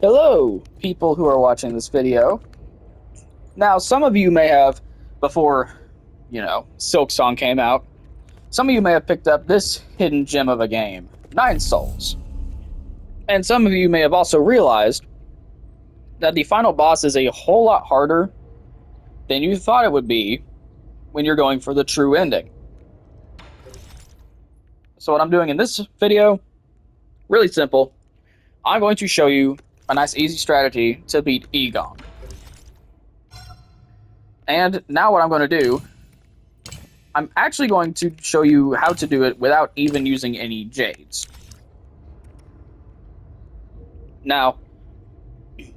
Hello, people who are watching this video. Now, some of you may have, before, Silk Song came out, some of you may have picked up this hidden gem of a game, Nine Souls. And some of you may have also realized that the final boss is a whole lot harder than you thought it would be when you're going for the true ending. So what I'm doing in this video, really simple. I'm going to show you a nice easy strategy to beat Eigong. And now what I'm going to do, I'm actually going to show you how to do it without even using any Jades. Now,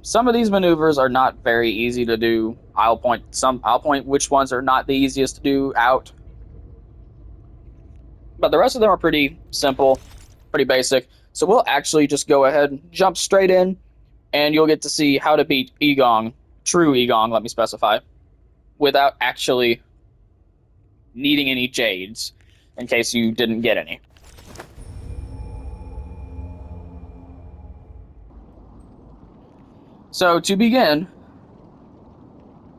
some of these maneuvers are not very easy to do. I'll point which ones are not the easiest to do out. But the rest of them are pretty simple, pretty basic. So we'll actually just go ahead and jump straight in, and you'll get to see how to beat Eigong, True Eigong, let me specify, without actually needing any Jades, in case you didn't get any. So to begin,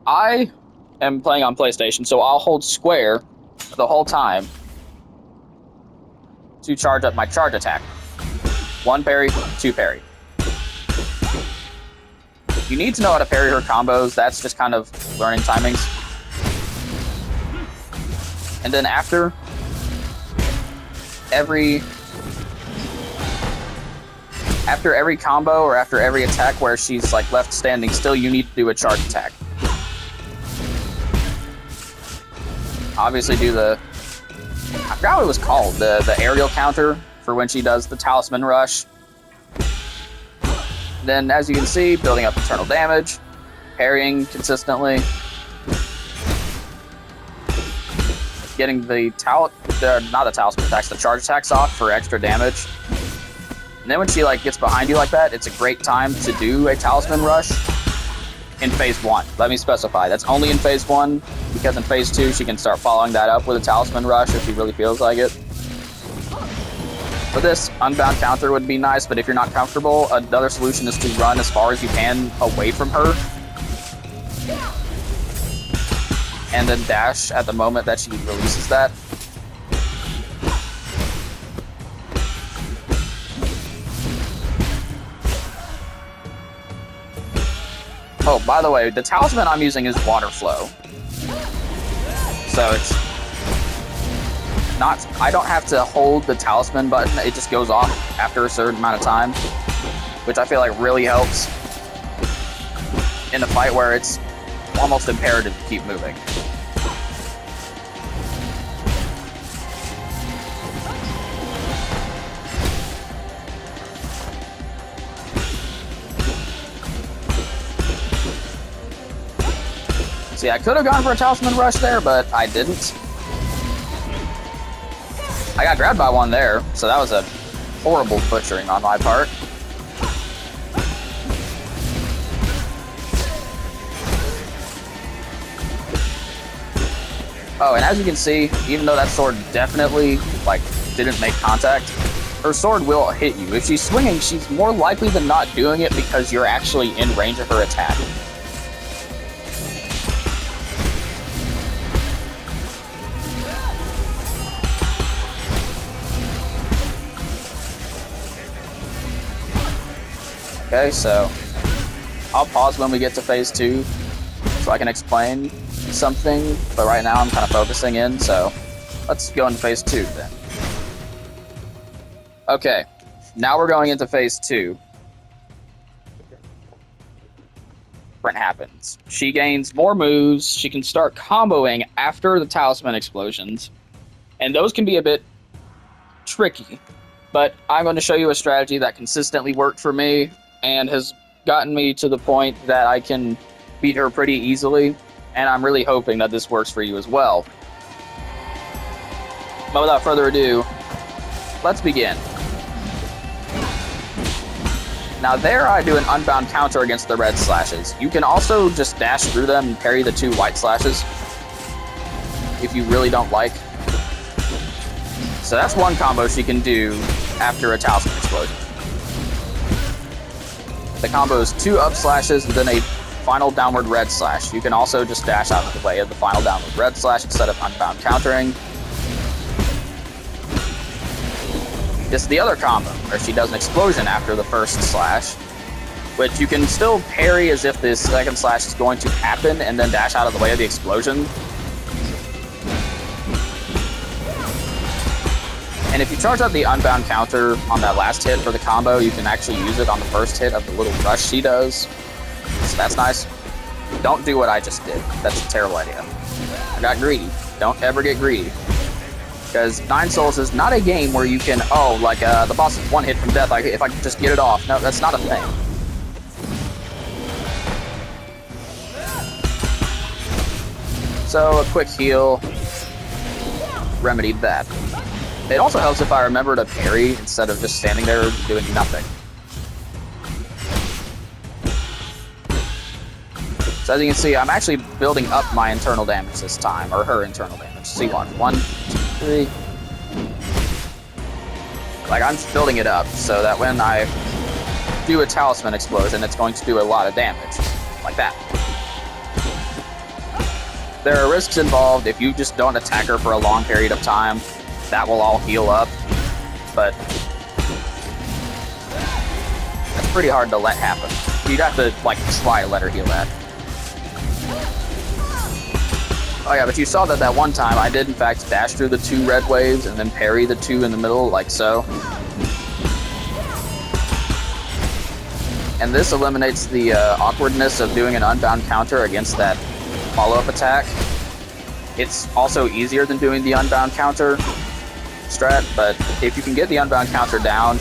I am playing on PlayStation, so I'll hold square the whole time to charge up my charge attack. One parry, two parry. You need to know how to parry her combos. That's just kind of learning timings. And then after every combo or after every attack where she's like left standing still, you need to do a charge attack. Obviously do the, I forgot what it was called, the aerial counter for when she does the talisman rush. Then as you can see, building up internal damage, parrying consistently, getting the not the talisman attacks, the charge attacks off for extra damage. And then when she gets behind you like that, it's a great time to do a talisman rush in phase 1. Let me specify, that's only in phase 1, because in phase 2 she can start following that up with a talisman rush if she really feels like it. For this, unbound counter would be nice, but if you're not comfortable, another solution is to run as far as you can away from her. And then dash at the moment that she releases that. Oh, by the way, the talisman I'm using is water flow. So it's not, I don't have to hold the talisman button, it just goes off after a certain amount of time, which I feel like really helps in a fight where it's almost imperative to keep moving. See, I could have gone for a talisman rush there, but I didn't. I got grabbed by one there, so that was a horrible butchering on my part. Oh, and as you can see, even though that sword definitely, didn't make contact, her sword will hit you. If she's swinging, she's more likely than not doing it because you're actually in range of her attack. Okay, so I'll pause when we get to phase 2 so I can explain something, but right now I'm kind of focusing in, so let's go into phase 2 then. Okay, now we're going into phase 2. Different happens. She gains more moves, she can start comboing after the talisman explosions, and those can be a bit tricky, but I'm going to show you a strategy that consistently worked for me and has gotten me to the point that I can beat her pretty easily, and I'm really hoping that this works for you as well. But without further ado, let's begin. Now there I do an unbound counter against the red slashes. You can also just dash through them and parry the 2 white slashes if you really don't like. So that's one combo she can do after a talisman explosion. The combo is 2 up slashes and then a final downward red slash. You can also just dash out of the way of the final downward red slash instead of unbound countering. This is the other combo, where she does an explosion after the first slash, which you can still parry as if the second slash is going to happen and then dash out of the way of the explosion. And if you charge up the unbound counter on that last hit for the combo, you can actually use it on the first hit of the little rush she does. So that's nice. Don't do what I just did. That's a terrible idea. I got greedy. Don't ever get greedy. Because Nine Souls is not a game where you can, the boss is 1 hit from death, if I can just get it off. No, that's not a thing. So a quick heal remedied that. It also helps if I remember to parry instead of just standing there doing nothing. So as you can see, I'm actually building up my internal damage this time, or her internal damage. See, 1, 2, 3. Like, I'm just building it up so that when I do a talisman explosion, it's going to do a lot of damage. Like that. There are risks involved. If you just don't attack her for a long period of time, that will all heal up. But that's pretty hard to let happen. You'd have to, try to let her heal that. Oh yeah, but you saw that one time I did in fact dash through the 2 red waves and then parry the 2 in the middle, like so. And this eliminates the awkwardness of doing an unbound counter against that follow-up attack. It's also easier than doing the unbound counter strat, but if you can get the unbound counter down,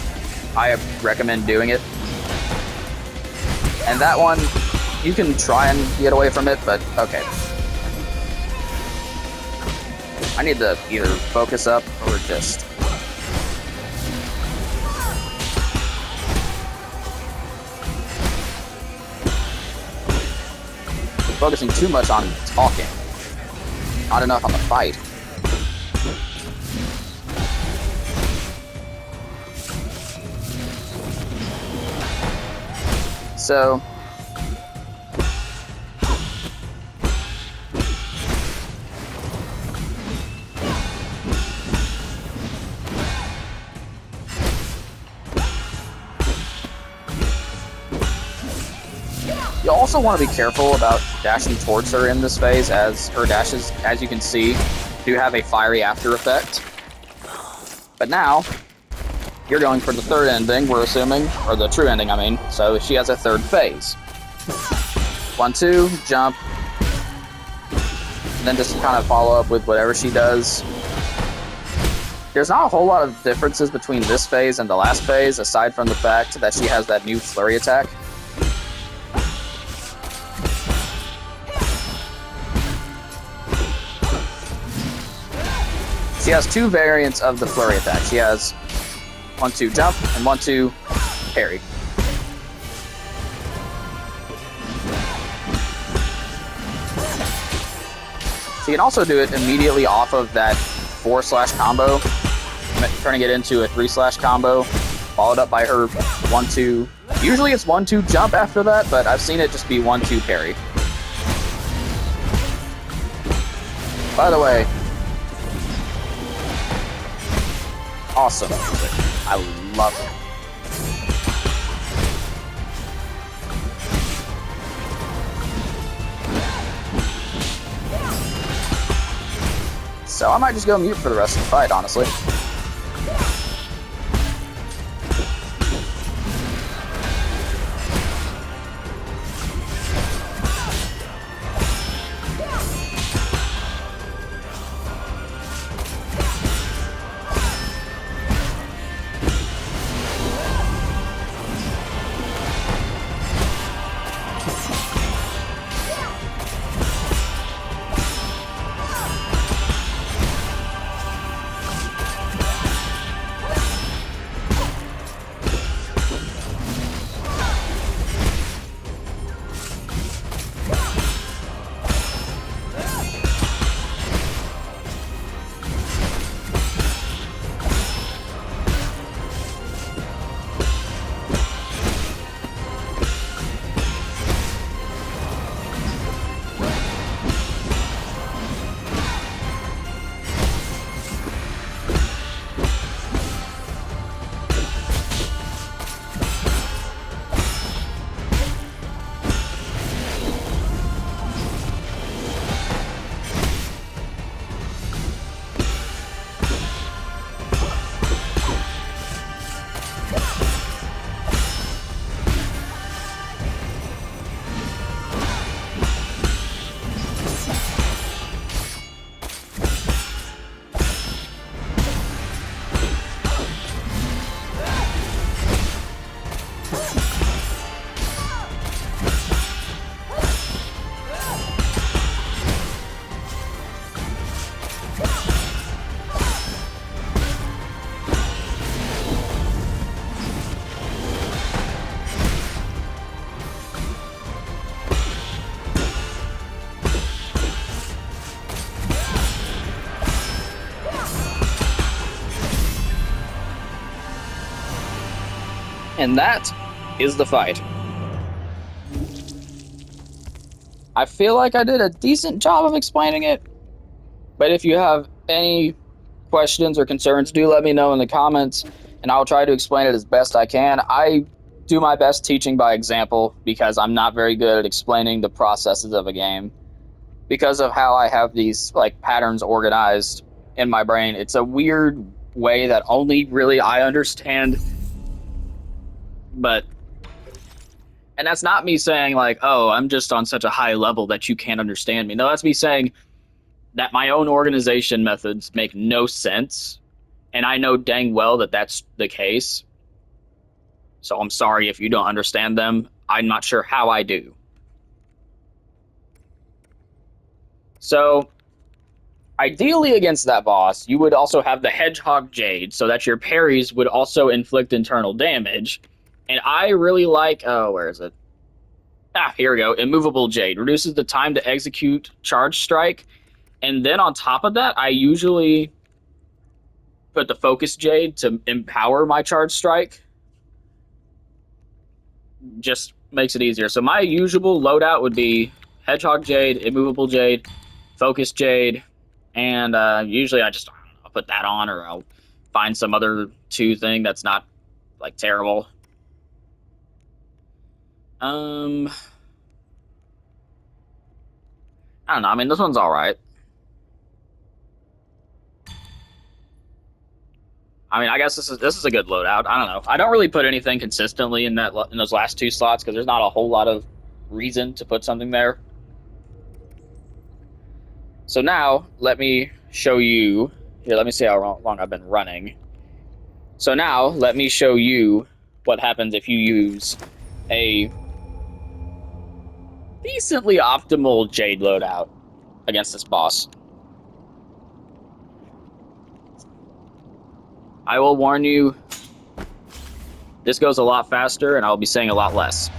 I recommend doing it. And that one, you can try and get away from it, but okay. I need to either focus up or just... focusing too much on talking. Not enough on the fight. So... you also want to be careful about dashing towards her in this phase, as her dashes, as you can see, do have a fiery after effect. But now, you're going for the third ending, we're assuming, or the true ending, I mean, so she has a third phase. 1, 2, jump, then just kind of follow up with whatever she does. There's not a whole lot of differences between this phase and the last phase, aside from the fact that she has that new flurry attack. She has 2 variants of the flurry attack. She has 1, 2 jump and 1, 2 parry. She can also do it immediately off of that 4-slash combo, turning it into a 3-slash combo, followed up by her 1, 2. Usually it's 1, 2 jump after that, but I've seen it just be 1, 2 parry. By the way, awesome music. I love it. So I might just go mute for the rest of the fight, honestly. And that is the fight. I feel like I did a decent job of explaining it, but if you have any questions or concerns, do let me know in the comments, and I'll try to explain it as best I can. I do my best teaching by example because I'm not very good at explaining the processes of a game. Because of how I have these like patterns organized in my brain, it's a weird way that only really I understand. But and that's not me saying like, oh, I'm just on such a high level that you can't understand me. No, that's me saying that my own organization methods make no sense, and I know dang well that that's the case. So I'm sorry if you don't understand them. I'm not sure how I do. So ideally against that boss, you would also have the Hedgehog Jade so that your parries would also inflict internal damage. And I really like, oh, where is it? Ah, here we go. Immovable Jade reduces the time to execute Charge Strike. And then on top of that, I usually put the Focus Jade to empower my Charge Strike. Just makes it easier. So my usual loadout would be Hedgehog Jade, Immovable Jade, Focus Jade, and usually I just I'll put that on, or I'll find some other 2 thing that's not like terrible. I don't know. I mean, this one's all right. I mean, I guess this is a good loadout. I don't know. I don't really put anything consistently in those last 2 slots because there's not a whole lot of reason to put something there. So now let me show you. Here, let me see how long I've been running. So now let me show you what happens if you use a decently optimal Jade loadout against this boss. I will warn you, this goes a lot faster and I'll be saying a lot less.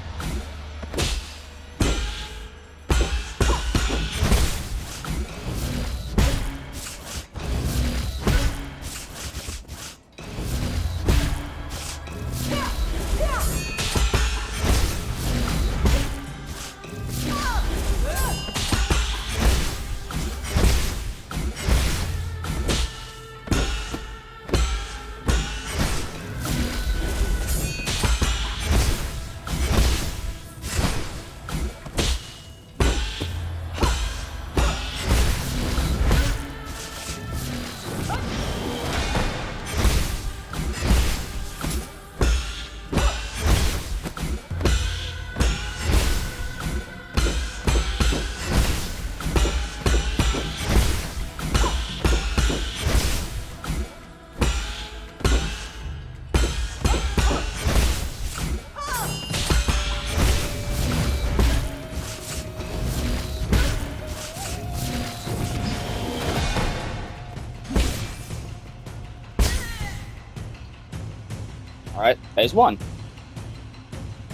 Alright, phase 1.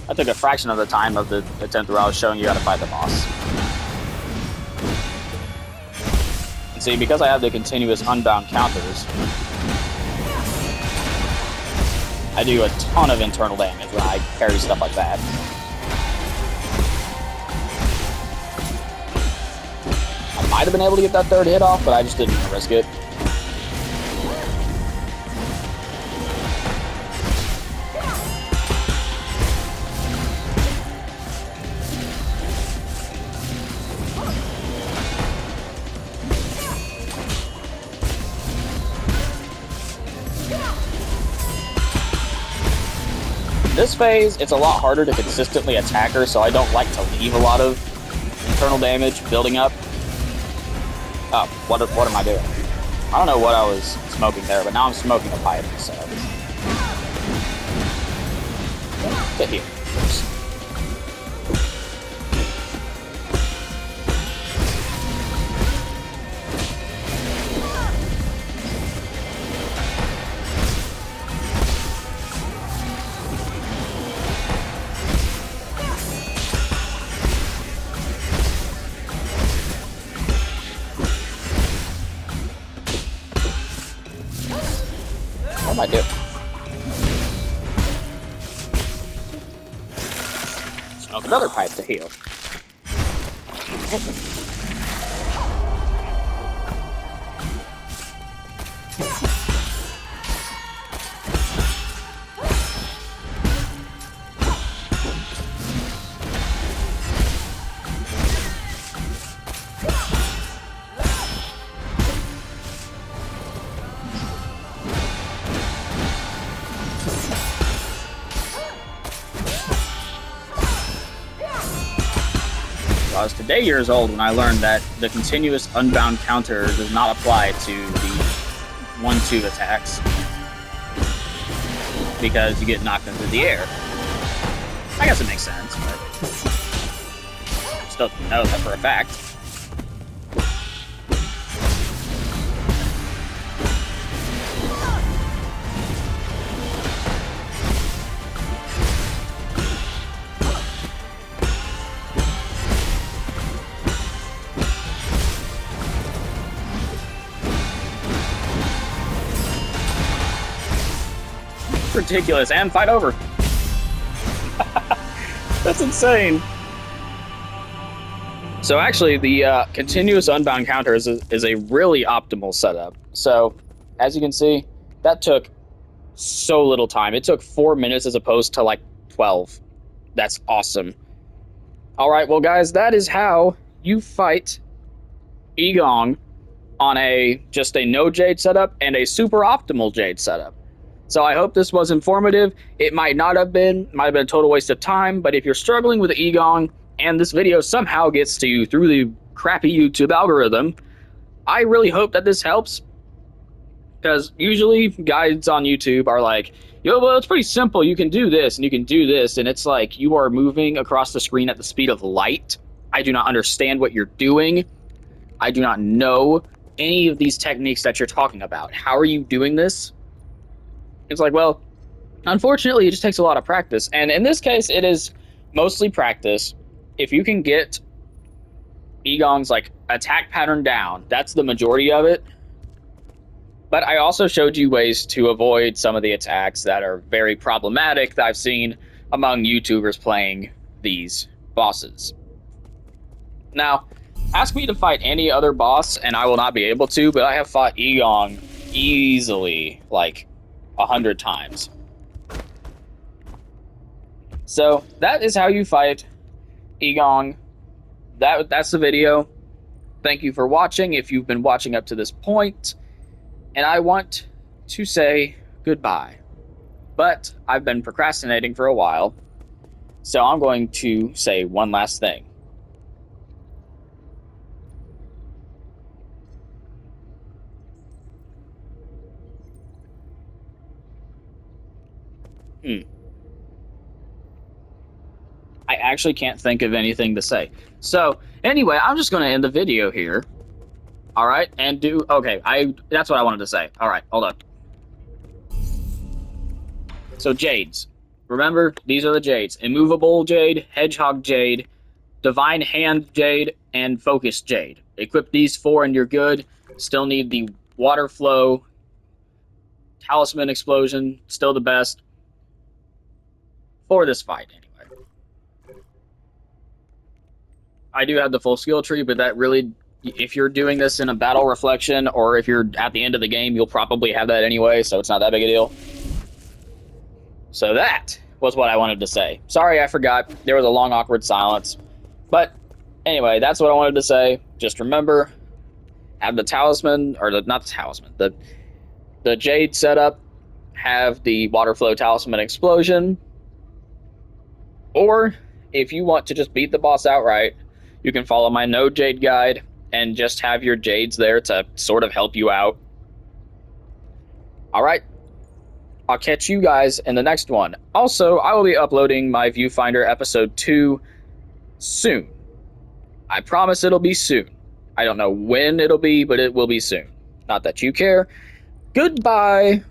I took a fraction of the time of the attempt where I was showing you how to fight the boss. And see, because I have the continuous unbound counters, I do a ton of internal damage when I parry stuff like that. I might have been able to get that 3rd hit off, but I just didn't risk it. This phase, it's a lot harder to consistently attack her, so I don't like to leave a lot of internal damage building up. Oh, what am I doing? I don't know what I was smoking there, but now I'm smoking a pipe, so... Get here first. What am I doing? another pipe to heal. I was today years old when I learned that the continuous unbound counter does not apply to the 1-2 attacks because you get knocked into the air. I guess it makes sense, but still don't know that for a fact. Ridiculous, and fight over. That's insane. So actually, the continuous unbound counter is a really optimal setup. So as you can see, that took so little time. It took 4 minutes as opposed to like 12. That's awesome. All right, well guys, that is how you fight Eigong on just a no Jade setup and a super optimal Jade setup. So I hope this was informative. It might not have been, might have been a total waste of time, but if you're struggling with Eigong and this video somehow gets to you through the crappy YouTube algorithm, I really hope that this helps. Because usually guides on YouTube are like, yo, well, it's pretty simple. You can do this and you can do this. And it's like you are moving across the screen at the speed of light. I do not understand what you're doing. I do not know any of these techniques that you're talking about. How are you doing this? It's like, well, unfortunately, it just takes a lot of practice. And in this case, it is mostly practice. If you can get Eigong's like attack pattern down, that's the majority of it. But I also showed you ways to avoid some of the attacks that are very problematic that I've seen among YouTubers playing these bosses. Now, ask me to fight any other boss, and I will not be able to, but I have fought Eigong easily, like 100 times. So that is how you fight Eigong. That's the video. Thank you for watching if you've been watching up to this point. And I want to say goodbye. But I've been procrastinating for a while, so I'm going to say one last thing. I actually can't think of anything to say. So, anyway, I'm just going to end the video here. All right, and do... Okay, that's what I wanted to say. All right, hold on. So, Jades. Remember, these are the Jades. Immovable Jade, Hedgehog Jade, Divine Hand Jade, and Focus Jade. Equip these 4 and you're good. Still need the Water Flow, Talisman Explosion, still the best. For this fight, anyway. I do have the full skill tree, but that really, if you're doing this in a battle reflection, or if you're at the end of the game, you'll probably have that anyway, so it's not that big a deal. So that was what I wanted to say. Sorry, I forgot. There was a long, awkward silence. But anyway, that's what I wanted to say. Just remember, have the talisman, or not the talisman, the Jade setup, have the Water Flow Talisman Explosion, or if you want to just beat the boss outright, you can follow my No Jade guide and just have your Jades there to sort of help you out. All right. I'll catch you guys in the next one. Also, I will be uploading my Viewfinder episode 2 soon. I promise it'll be soon. I don't know when it'll be, but it will be soon. Not that you care. Goodbye.